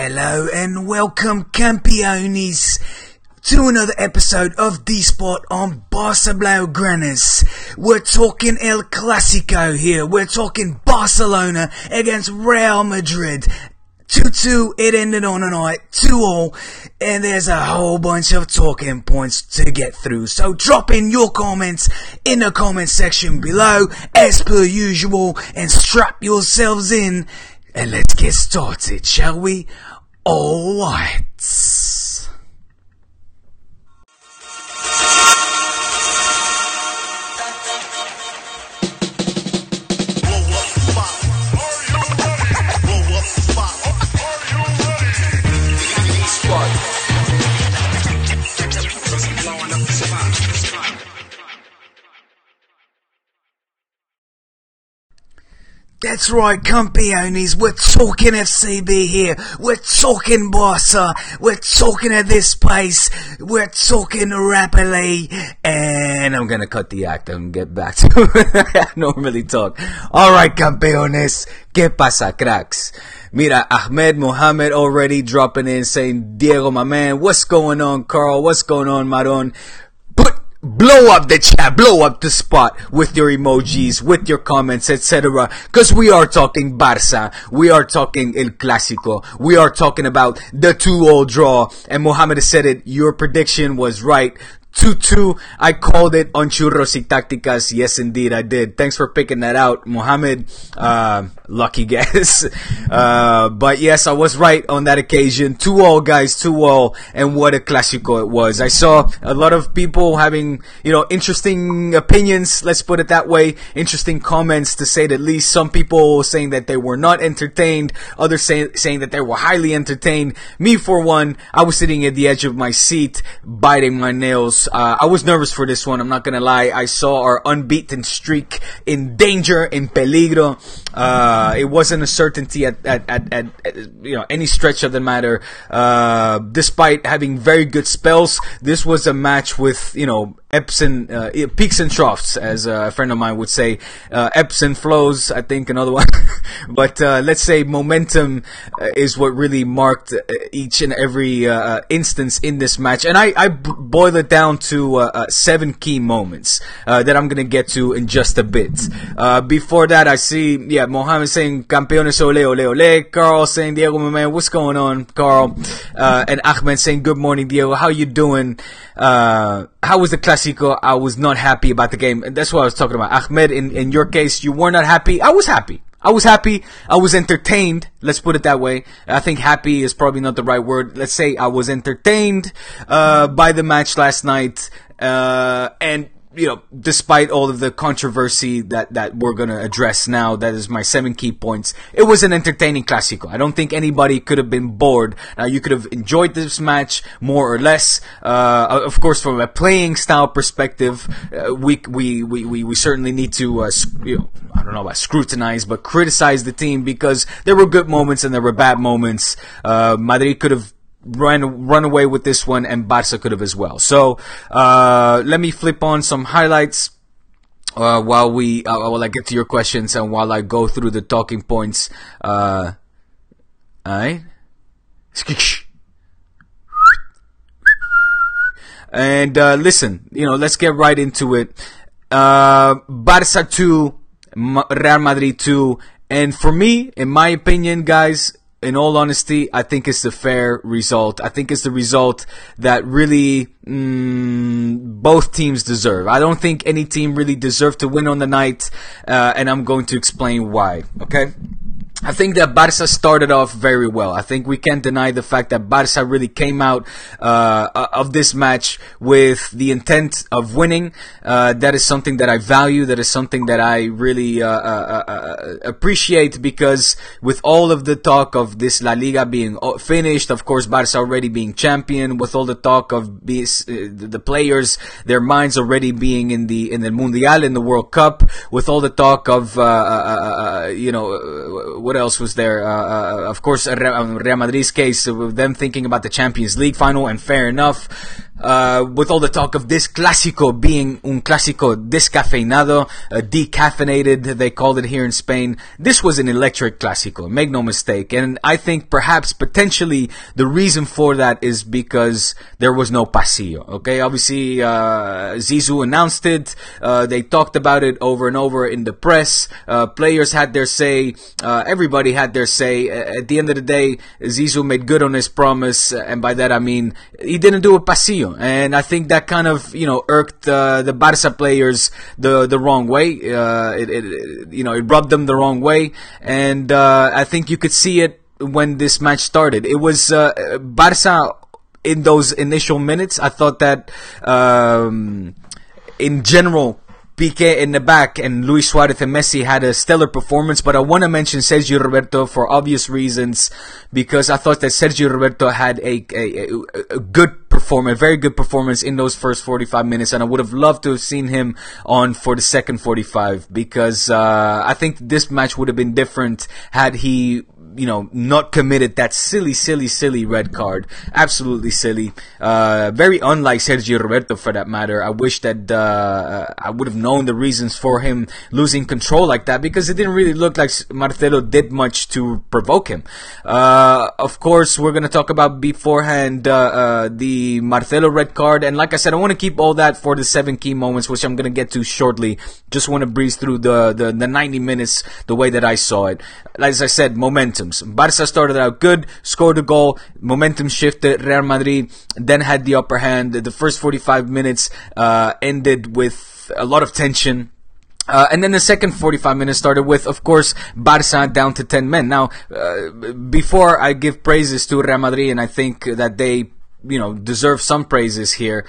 Hello and welcome, Campeones, to another episode of DSpot on Barça Blaugranes. We're talking El Clasico here. We're talking Barcelona against Real Madrid. 2-2, it ended on a night, 2-2, and there's a whole bunch of talking points to get through. So drop in your comments in the comment section below, as per usual, and strap yourselves in, and let's get started, shall we? Alright. That's right, Campeones, we're talking FCB here, we're talking Barça, we're talking at this pace, we're talking rapidly, and I'm gonna cut the act and get back to I normally talk. Alright, Campeones, ¿qué pasa, cracks? Mira, Ahmed Mohammed already dropping in saying, Diego, my man, what's going on, Carl, what's going on, Maron? Blow up the chat, blow up the spot with your emojis, with your comments, etc. Because we are talking Barça, we are talking El Clasico, we are talking about the 2-2 draw. And Mohammed has said it, your prediction was right. 2-2, I called it on Churros y Tácticas. Yes, indeed, I did. Thanks for picking that out, Mohammed. Lucky guess. But yes, I was right on that occasion. 2-2, guys, 2-2. And what a Clasico it was. I saw a lot of people having, interesting opinions. Let's put it that way. Interesting comments, to say the least. Some people saying that they were not entertained. Others saying that they were highly entertained. Me, for one, I was sitting at the edge of my seat, biting my nails. I was nervous for this one, I'm not gonna lie. I saw our unbeaten streak in danger, in peligro. It wasn't a certainty at any stretch of the matter. Despite having very good spells, this was a match with, ebbs and peaks and troughs, as a friend of mine would say. Ebbs and flows, I think another one. But let's say momentum is what really marked each and every instance in this match. And I boil it down to 7 key moments that I'm gonna get to in just a bit. Before that, I see, Mohammed saying Campeones ole ole ole. Carl saying, Diego, my man, what's going on, Carl? And Ahmed saying, good morning, Diego, how you doing? How was the Clasico? I was not happy about the game. And that's what I was talking about. Ahmed, in your case, you were not happy. I was happy. I was entertained. Let's put it that way. I think happy is probably not the right word. Let's say I was entertained, by the match last night. And, despite all of the controversy that we're gonna address now, that is my 7 key points. It was an entertaining Clasico. I don't think anybody could have been bored. Now, you could have enjoyed this match more or less. Of course, from a playing style perspective, we certainly need to, I don't know about scrutinize, but criticize the team, because there were good moments and there were bad moments. Madrid could have run away with this one, and Barça could have as well. So let me flip on some highlights while I get to your questions and while I go through the talking points. Alright. And listen, let's get right into it. Barça 2, Real Madrid 2, and for me, in my opinion, guys, in all honesty, I think it's the fair result. I think it's the result that really both teams deserve. I don't think any team really deserved to win on the night, and I'm going to explain why, okay? I think that Barça started off very well. I think we can't deny the fact that Barça really came out of this match with the intent of winning. That is something that I value. That is something that I really appreciate, because with all of the talk of this La Liga being finished, of course Barça already being champion, with all the talk of the players, their minds already being in the Mundial, in the World Cup, with all the talk of what else was there? Of course, Real Madrid's case, with them thinking about the Champions League final, and fair enough. with all the talk of this clásico being un clásico descafeinado, decaffeinated, they called it here in Spain, this was an electric clásico, make no mistake. And I think perhaps potentially the reason for that is because there was no pasillo. Okay, obviously Zizou announced it, they talked about it over and over in the press, players had their say, everybody had their say. At the end of the day, Zizou made good on his promise, and by that I mean he didn't do a pasillo, and I think that kind of irked the Barça players the wrong way. It rubbed them the wrong way, and I think you could see it when this match started. It was Barça in those initial minutes. I thought that in general, Piqué in the back and Luis Suarez and Messi had a stellar performance, but I want to mention Sergio Roberto for obvious reasons, because I thought that Sergio Roberto had a good performance, very good performance in those first 45 minutes, and I would have loved to have seen him on for the second 45, because I think this match would have been different had he not committed that silly red card. Absolutely silly. Very unlike Sergio Roberto for that matter. I wish that I would have known the reasons for him losing control like that, because it didn't really look like Marcelo did much to provoke him. Of course, we're going to talk about beforehand the Marcelo red card, and like I said, I want to keep all that for the 7 key moments, which I'm going to get to shortly. Just want to breeze through the 90 minutes the way that I saw it. As I said, momentum. Barça started out good, scored a goal, momentum shifted, Real Madrid then had the upper hand. The first 45 minutes ended with a lot of tension. And then the second 45 minutes started with, of course, Barça down to 10 men. Now, before I give praises to Real Madrid, and I think that they, deserve some praises here,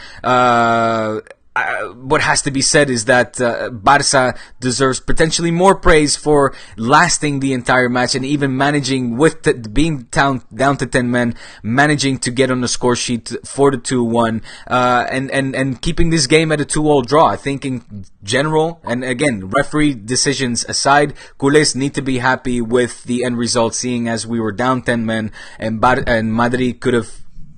what has to be said is that Barça deserves potentially more praise for lasting the entire match and even managing, with being down to 10 men, managing to get on the score sheet for the 2-1, and keeping this game at a 2-all draw. I think in general, and again, referee decisions aside, culés need to be happy with the end result, seeing as we were down 10 men and Madrid could have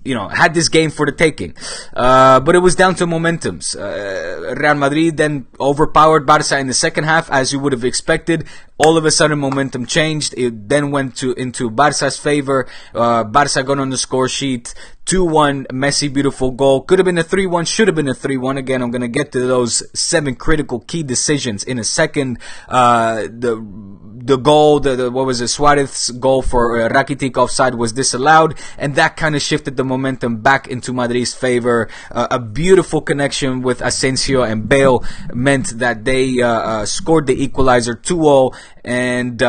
had this game for the taking. But it was down to momentums. Real Madrid then overpowered Barça in the second half, as you would have expected. All of a sudden, momentum changed. It then went into Barça's favor. Barça got on the score sheet. 2-1, Messi, beautiful goal. Could have been a 3-1, should have been a 3-1. Again, I'm going to get to those 7 critical key decisions in a second. The goal, what was it, Suarez's goal for Rakitic offside was disallowed, and that kind of shifted the momentum back into Madrid's favor. A beautiful connection with Asensio and Bale meant that they scored the equalizer 2-0, and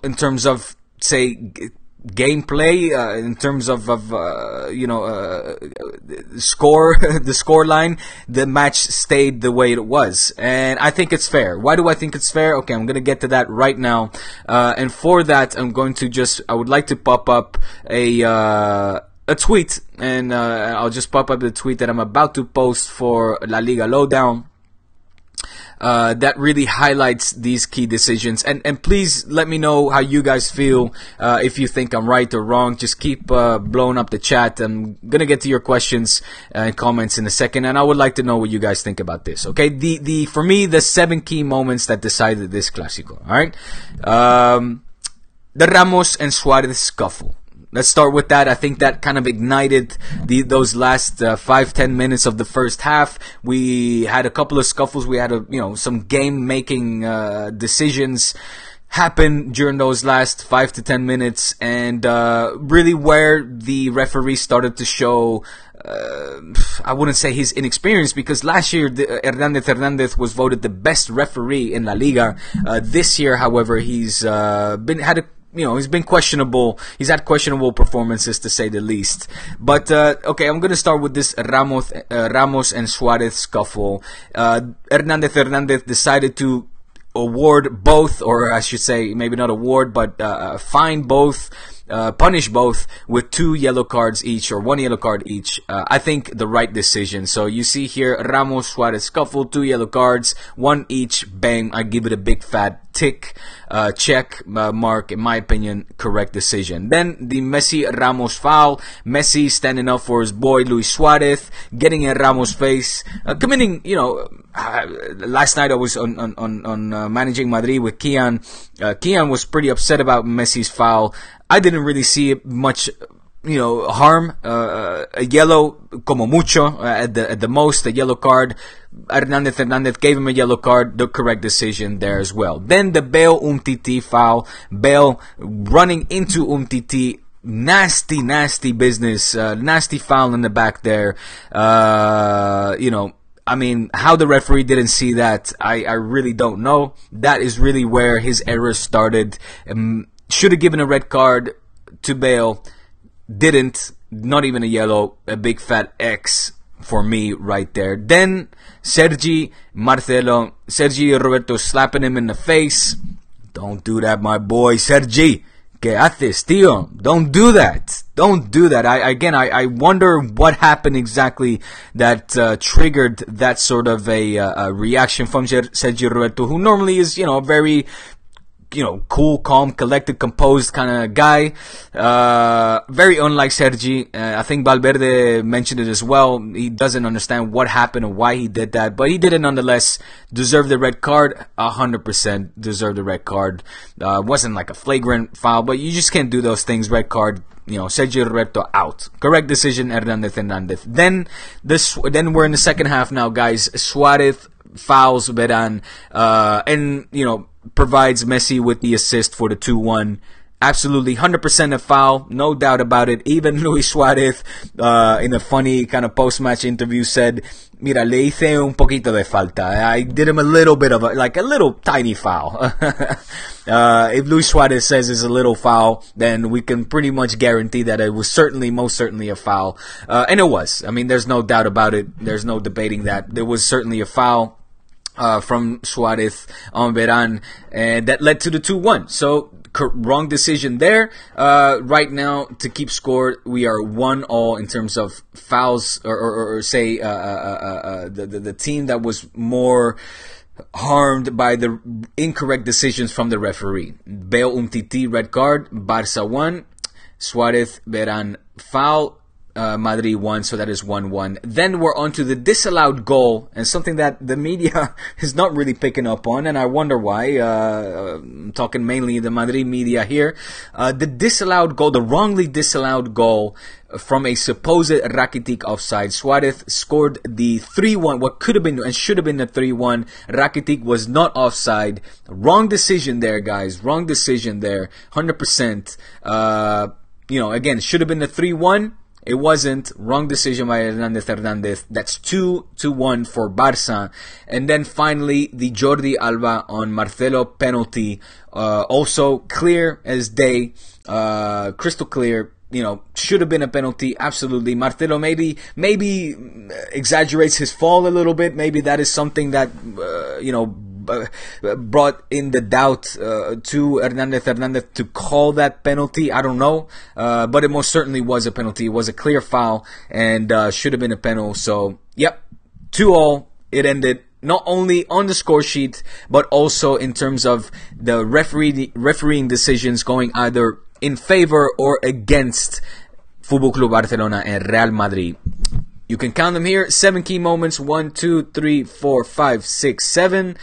in terms of, say, gameplay, in terms of score, the score line, the match stayed the way it was, and I think it's fair. Why do I think it's fair? Okay, I'm gonna get to that right now, and for that, I would like to pop up a tweet, and I'll just pop up the tweet that I'm about to post for La Liga Lowdown. That really highlights these key decisions, and please let me know how you guys feel, if you think I'm right or wrong. Just keep blowing up the chat. I'm gonna get to your questions and comments in a second, and I would like to know what you guys think about this. Okay, for me, the 7 key moments that decided this clásico. All right, the Ramos and Suarez scuffle. Let's start with that. I think that kind of ignited those last 5-10 minutes of the first half. We had a couple of scuffles. We had some game-making decisions happen during those last 5 to 10 minutes, and really where the referee started to show, I wouldn't say his inexperience, because last year Hernandez was voted the best referee in La Liga. This year, however, he's been questionable. He's had questionable performances, to say the least. But okay, I'm gonna start with this Ramos and Suarez scuffle. Hernandez decided to award both, or I should say, maybe not award, but fine both punish both with 2 yellow cards each, or 1 yellow card each. I think the right decision. So you see here, Ramos Suarez scuffle, 2 yellow cards, 1 each, bang, I give it a big fat tick, check mark, in my opinion, correct decision. Then the Messi Ramos foul, Messi standing up for his boy Luis Suarez, getting in Ramos' face, committing, last night I was on managing Madrid with Kian. Kian was pretty upset about Messi's foul. I didn't really see much harm. A yellow, como mucho, at the most, a yellow card. Hernandez gave him a yellow card, the correct decision there as well. Then the Bale Umtiti foul. Bale running into Umtiti. Nasty business. Nasty foul in the back there. How the referee didn't see that, I really don't know. That is really where his error started. Should have given a red card to Bale. Didn't. Not even a yellow. A big fat X for me right there. Then Sergi Roberto slapping him in the face. Don't do that, my boy. Sergi, ¿qué haces, tío? Don't do that. Don't do that. I wonder what happened exactly that triggered that sort of a reaction from Sergi Roberto, who normally is, a very cool, calm, collected, composed kind of guy. Very unlike Sergi. I think Valverde mentioned it as well. He doesn't understand what happened and why he did that, but he did it nonetheless. Deserved the red card. 100% deserved the red card. Wasn't like a flagrant foul, but you just can't do those things. Red card. Sergio Roberto out. Correct decision, Hernandez. Then we're in the second half now, guys. Suarez fouls Veran, and provides Messi with the assist for the 2-1. Absolutely 100% a foul, no doubt about it. Even Luis Suarez, in a funny kind of post-match interview, said, "Mira, le hice un poquito de falta. I did him a little bit of a little tiny foul." If Luis Suarez says it's a little foul, then we can pretty much guarantee that it was most certainly a foul. And it was. I mean, there's no doubt about it. There's no debating that. There was certainly a foul from Suarez on Veran, and that led to the 2-1. So wrong decision there. Right now, to keep score, we are 1-1 in terms of fouls, or say the team that was more harmed by the incorrect decisions from the referee. Bale Umtiti red card, Barça 1, Suarez Veran foul. Madrid 1, so that is 1-1. Then we're on to the disallowed goal, and something that the media is not really picking up on, and I wonder why. I'm talking mainly the Madrid media here. The disallowed goal, the wrongly disallowed goal from a supposed Rakitic offside. Suarez scored the 3-1, what could have been and should have been the 3-1. Rakitic was not offside. Wrong decision there, guys. Wrong decision there. 100%. Again, should have been the 3-1. It wasn't. Wrong decision by Hernandez. That's 2-1 for Barça. And then finally, the Jordi Alba on Marcelo penalty. Also clear as day. Crystal clear. Should have been a penalty. Absolutely. Marcelo maybe exaggerates his fall a little bit. Maybe that is something that, brought in the doubt to Hernandez to call that penalty. I don't know, but it most certainly was a penalty. It was a clear foul and should have been a penalty. So, yep, 2-2. It ended not only on the score sheet, but also in terms of the refereeing decisions going either in favor or against Fútbol Club Barcelona and Real Madrid. You can count them here. 7 key moments. 1, 2, 3, 4, 5, 6, 7.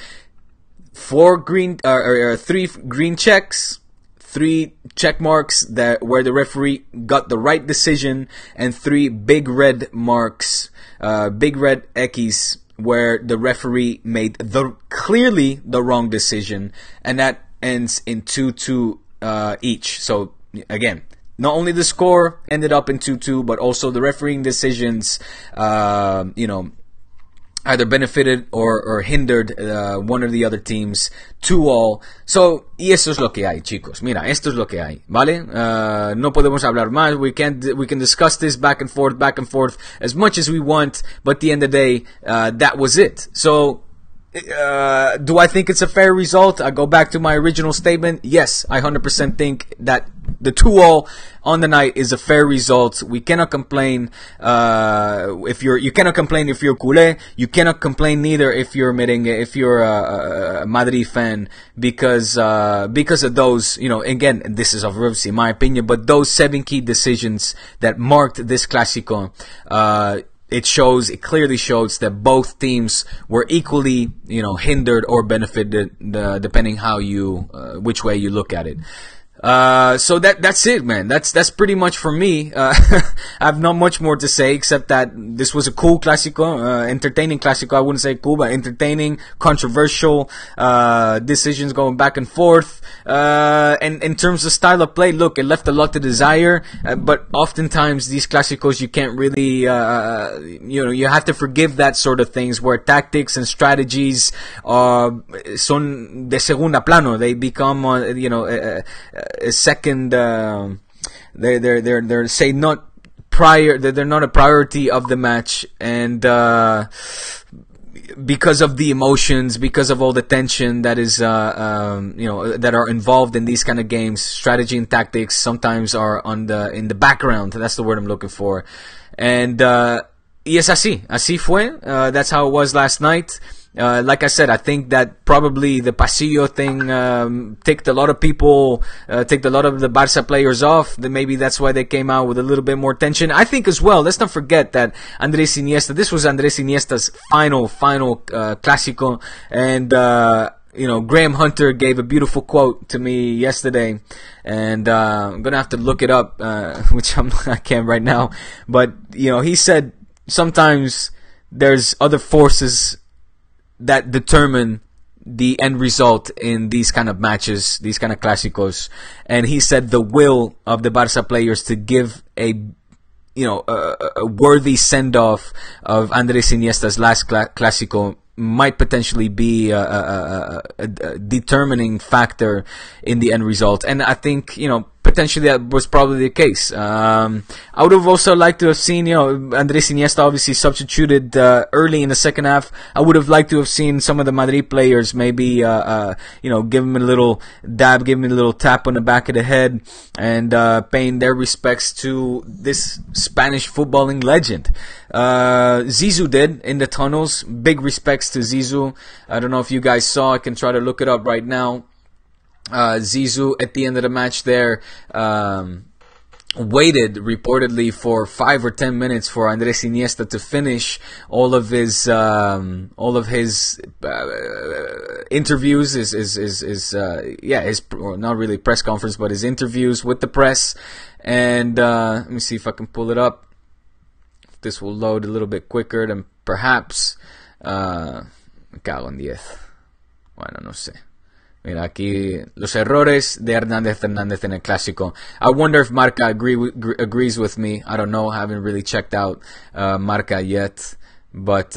3 green checks, 3 check marks where the referee got the right decision, and 3 big red marks, big red X's where the referee made clearly the wrong decision, and that ends in 2-2 each. So again, not only the score ended up in 2-2, but also the refereeing decisions, either benefited or hindered one or the other teams. 2-2. So, y eso es lo que hay, chicos. Mira, esto es lo que hay, ¿vale? No podemos hablar más. We can discuss this back and forth as much as we want, but at the end of the day, that was it. So, Do I think it's a fair result? I go back to my original statement. Yes, I 100% think that the 2-2 on the night is a fair result. We cannot complain you cannot complain if you're culé. You cannot complain neither if you're merengue, if you're a Madrid fan, because of those, again, this is obviously my opinion, but those 7 key decisions that marked this Clásico, it clearly shows that both teams were equally, hindered or benefited, depending which way you look at it. So that's it, man. That's pretty much for me. I have not much more to say except that this was a cool Clásico, entertaining Clásico. I wouldn't say cool, but entertaining, controversial, decisions going back and forth. And in terms of style of play, look, it left a lot to desire, but oftentimes these Clásicos you can't really, you have to forgive that sort of things where tactics and strategies, son de segunda plano. They become, a second, they're say not prior, they're not a priority of the match, and because of the emotions, because of all the tension that is that are involved in these kind of games, strategy and tactics sometimes are in the background. That's the word I'm looking for. And y es así fue. That's how it was last night. Like I said, I think that probably the pasillo thing ticked a lot of people, ticked a lot of the Barça players off. Maybe that's why they came out with a little bit more tension. I think as well, let's not forget that Andrés Iniesta, this was Andrés Iniesta's final Clásico, and Graham Hunter gave a beautiful quote to me yesterday, and I'm gonna have to look it up, which I can't right now. But he said sometimes there's other forces that determine the end result in these kind of matches, these kind of Clásicos. And he said the will of the Barça players to give a worthy send-off of Andrés Iniesta's last Clásico might potentially be a determining factor in the end result. And I think, potentially that was probably the case. I would have also liked to have seen, Andrés Iniesta obviously substituted early in the second half. I would have liked to have seen some of the Madrid players maybe, give him a little dab, give him a little tap on the back of the head, and paying their respects to this Spanish footballing legend. Zizou did in the tunnels. Big respects to Zizou. I don't know if you guys saw. I can try to look it up right now. Zizou at the end of the match there waited reportedly for 5 or 10 minutes for Andrés Iniesta to finish all of his interviews, his not really press conference, but his interviews with the press. And let me see if I can pull it up. This will load a little bit quicker than perhaps. Me cago en 10. Bueno, no sé. Mira, aquí los errores de Hernández Fernández en el Clásico. I wonder if Marca agrees with me. I don't know. I haven't really checked out Marca yet. But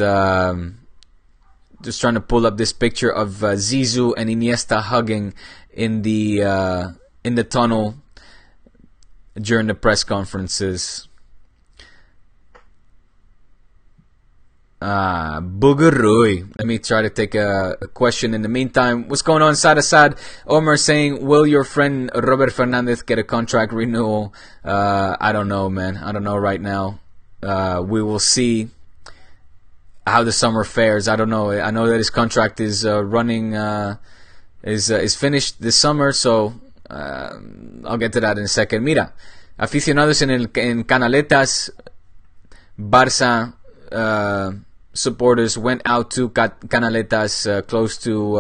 just trying to pull up this picture of Zizou and Iniesta hugging in the tunnel during the press conferences. Boogarooey. Let me try to take a question in the meantime. What's going on, Sad Asad? Omar saying, will your friend Robert Fernandez get a contract renewal? I don't know, man. I don't know right now. We will see how the summer fares. I don't know. I know that his contract is running, is finished this summer, so I'll get to that in a second. Mira, aficionados en Canaletas, Barça supporters went out to Canaletas, close to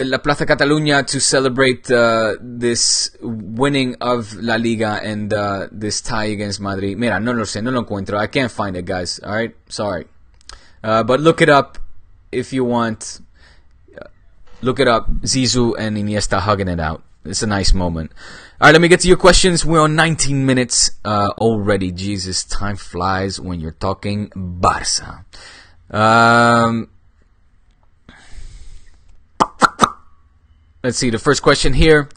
La Plaza Catalunya, to celebrate this winning of La Liga and this tie against Madrid. Mira, no lo sé, no lo encuentro. I can't find it, guys. All right, sorry. But look it up if you want. Look it up. Zizou and Iniesta hugging it out. It's a nice moment. All right, let me get to your questions. We're on 19 minutes already. Jesus, time flies when you're talking Barça. Let's see, the first question here.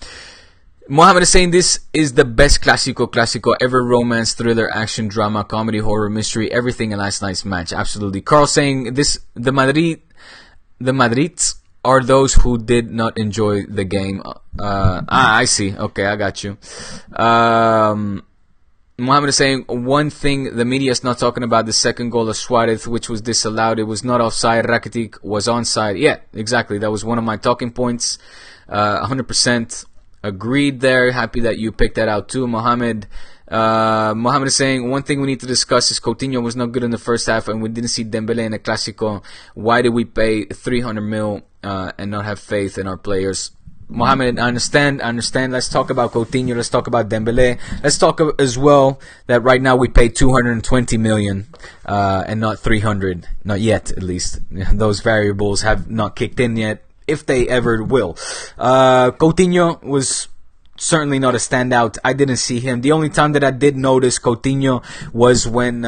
Mohammed is saying this is the best clasico ever. Romance, thriller, action, drama, comedy, horror, mystery, everything in last night's match. Absolutely. Carl saying this, the Madrids are those who did not enjoy the game. I see. Okay, I got you. Mohammed is saying one thing the media is not talking about: the second goal of Suarez, which was disallowed. It was not offside. Rakitic was onside. Yeah, exactly. That was one of my talking points. 100% agreed there. Happy that you picked that out too, Mohammed. Mohammed is saying one thing we need to discuss is Coutinho was not good in the first half, and we didn't see Dembele in a Clásico. Why did we pay 300 mil and not have faith in our players? Mohammed, I understand. Let's talk about Coutinho. Let's talk about Dembele. Let's talk as well that right now we pay 220 million and not 300. Not yet, at least. Those variables have not kicked in yet, if they ever will. Coutinho was certainly not a standout. I didn't see him. The only time that I did notice Coutinho was when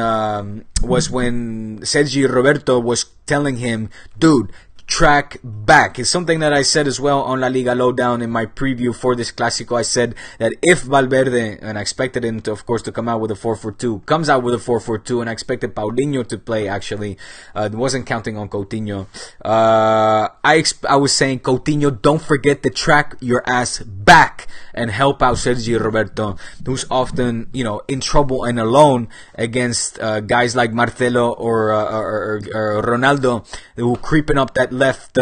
Sergi Roberto was telling him, dude, track back. It's something that I said as well on La Liga Lowdown in my preview for this Clásico. I said that if Valverde, and I expected him to, of course, to come out with a 4-4-2, comes out with a 4-4-2, and I expected Paulinho to play, actually. Wasn't counting on Coutinho. I was saying, Coutinho, don't forget to track your ass back and help out Sergio Roberto, who's often, in trouble and alone against guys like Marcelo or Ronaldo, who creeping up that left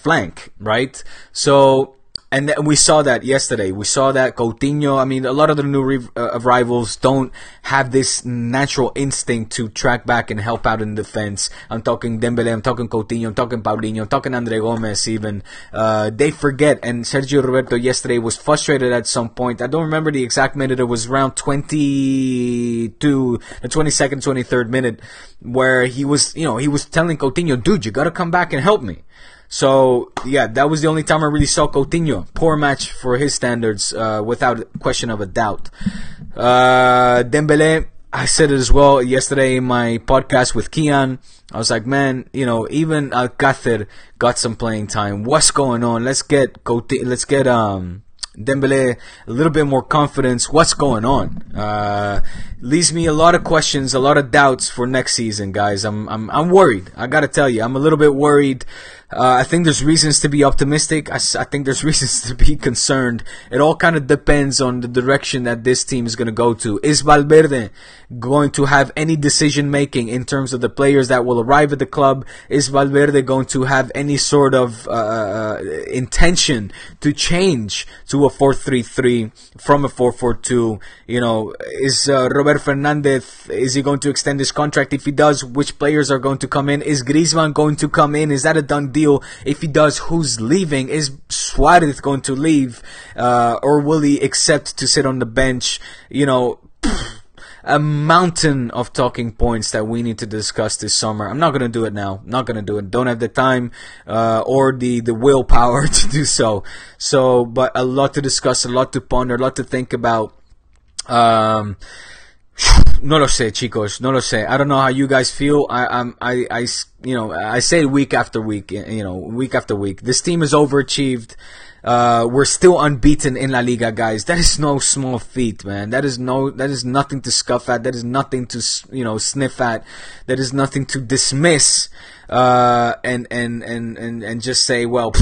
flank, right? So, and we saw that yesterday. We saw that Coutinho, a lot of the new rivals don't have this natural instinct to track back and help out in defense. I'm talking Dembele, I'm talking Coutinho, I'm talking Paulinho, I'm talking Andre Gomez even. They forget, and Sergio Roberto yesterday was frustrated at some point. I don't remember the exact minute. It was around the 22nd, 23rd minute, where he was telling Coutinho, dude, you gotta come back and help me. So, yeah, that was the only time I really saw Coutinho. Poor match for his standards, without question of a doubt. Dembele, I said it as well yesterday in my podcast with Kian. I was like, man, even Alcácer got some playing time. What's going on? Let's get Dembele a little bit more confidence. What's going on? Leaves me a lot of questions, a lot of doubts for next season, guys. I'm worried. I gotta tell you, I'm a little bit worried. I think there's reasons to be optimistic. I think there's reasons to be concerned. It all kind of depends on the direction that this team is going to go to. Is Valverde going to have any decision making in terms of the players that will arrive at the club? Is Valverde going to have any sort of intention to change to a 4-3-3 from a 4-4-2? Is Robert Fernandez, is he going to extend his contract? If he does, which players are going to come in? Is Griezmann going to come in? Is that a done deal? If he does, who's leaving? Is Suarez going to leave? Or will he accept to sit on the bench? A mountain of talking points that we need to discuss this summer. I'm not going to do it now. Not going to do it. Don't have the time or the willpower to do so. But a lot to discuss, a lot to ponder, a lot to think about. No lo sé, chicos. No lo sé. I don't know how you guys feel. I say it week after week. Week after week. This team is overachieved. We're still unbeaten in La Liga, guys. That is no small feat, man. That is nothing to scuff at. That is nothing to, sniff at. That is nothing to dismiss, and just say, well,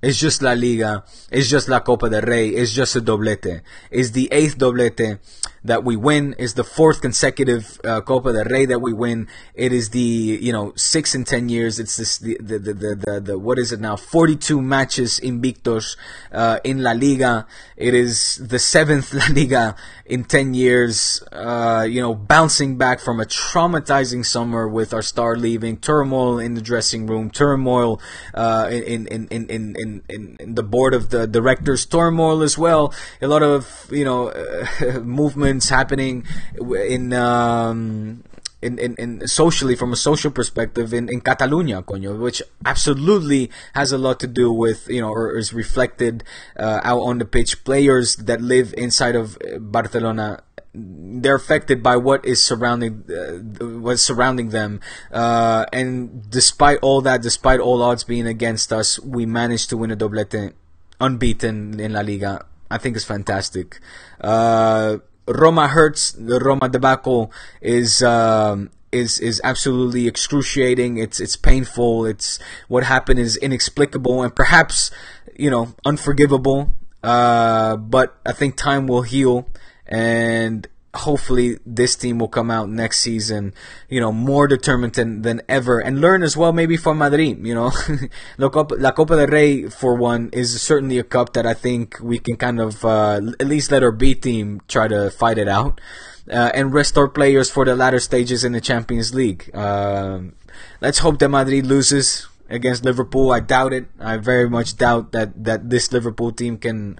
it's just La Liga. It's just La Copa del Rey. It's just a doblete. It's the 8th doblete that we win. It's the 4th consecutive Copa del Rey that we win. It is the 6 in 10 years. It's this the what is it now? 42 matches invictos in La Liga. It is the 7th La Liga in 10 years. Bouncing back from a traumatizing summer with our star leaving, turmoil in the dressing room, turmoil in the board of the directors, turmoil as well. A lot of movements happening in socially, from a social perspective in Catalonia, which absolutely has a lot to do with, or is reflected out on the pitch. Players that live inside of Barcelona, they're affected by what is surrounding them, and despite all that, despite all odds being against us, we managed to win a doblete, unbeaten in La Liga. I think is fantastic. Roma hurts. The Roma debacle is absolutely excruciating. It's painful. It's what happened is inexplicable and perhaps, unforgivable. But I think time will heal, and hopefully this team will come out next season, more determined than ever, and learn as well maybe from Madrid. La Copa del Rey, for one, is certainly a cup that I think we can kind of at least let our B team try to fight it out, and rest our players for the latter stages in the Champions League. Let's hope that Madrid loses against Liverpool. I doubt it. I very much doubt that this Liverpool team can,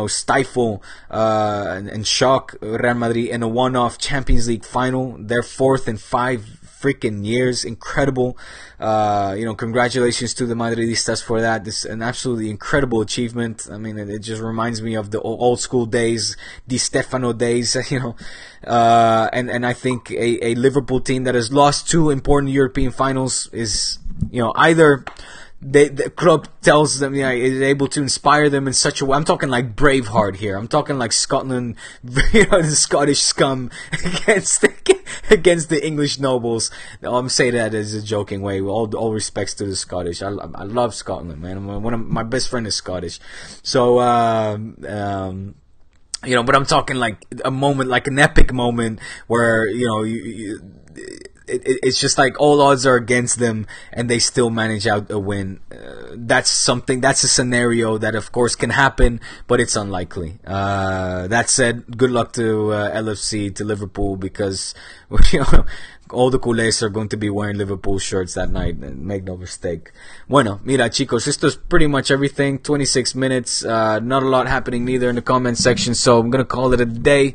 stifle and shock Real Madrid in a one-off Champions League final. They're 4th in 5 freaking years. Incredible. Congratulations to the Madridistas for that. This is an absolutely incredible achievement. I mean, it just reminds me of the old school days, Di Stefano days, and I think a Liverpool team that has lost 2 important European finals is, either the club tells them, is able to inspire them in such a way. I'm talking like Braveheart here. I'm talking like Scotland, the Scottish scum against the English nobles. I'm saying that as a joking way. All respects to the Scottish. I love Scotland, man. One of my best friend is Scottish. So, but I'm talking like a moment, like an epic moment where, it's just like all odds are against them and they still manage out a win. That's a scenario that of course can happen, but it's unlikely. That said, good luck to LFC, to Liverpool, because all the culés are going to be wearing Liverpool shirts that night, make no mistake. Bueno, mira chicos, esto is pretty much everything. 26 minutes, not a lot happening neither in the comment section, so I'm gonna call it a day.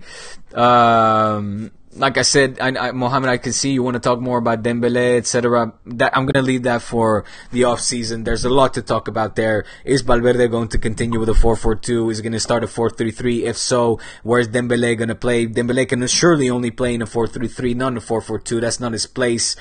Like I said, Mohammed, I can see you want to talk more about Dembele, etc. I'm going to leave that for the off-season. There's a lot to talk about there. Is Valverde going to continue with a 4-4-2? Is he going to start a 4-3-3? If so, where's Dembele going to play? Dembele can surely only play in a 4-3-3, not a 4-4-2. That's not his place.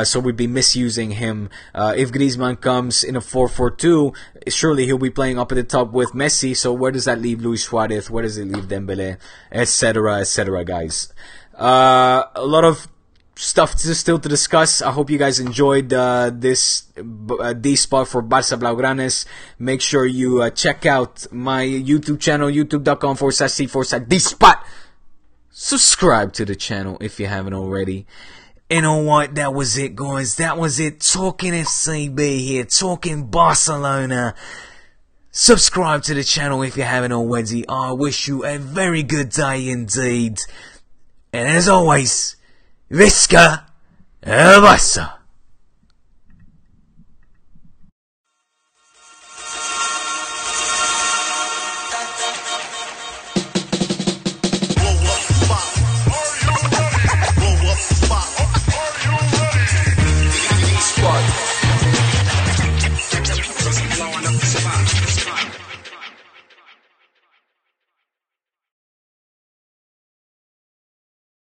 So we'd be misusing him. If Griezmann comes in a 4-4-2, surely he'll be playing up at the top with Messi. So where does that leave Luis Suarez? Where does it leave Dembele? Etc., guys. A lot of stuff still to discuss. I hope you guys enjoyed this DSpot for Barça Blaugranes. Make sure you check out my YouTube channel, youtube.com/c/DSpot. Subscribe to the channel if you haven't already. You know what? That was it, guys. That was it. Talking FCB here. Talking Barcelona. Subscribe to the channel if you haven't already. I wish you a very good day indeed. And as always, Visca Barça.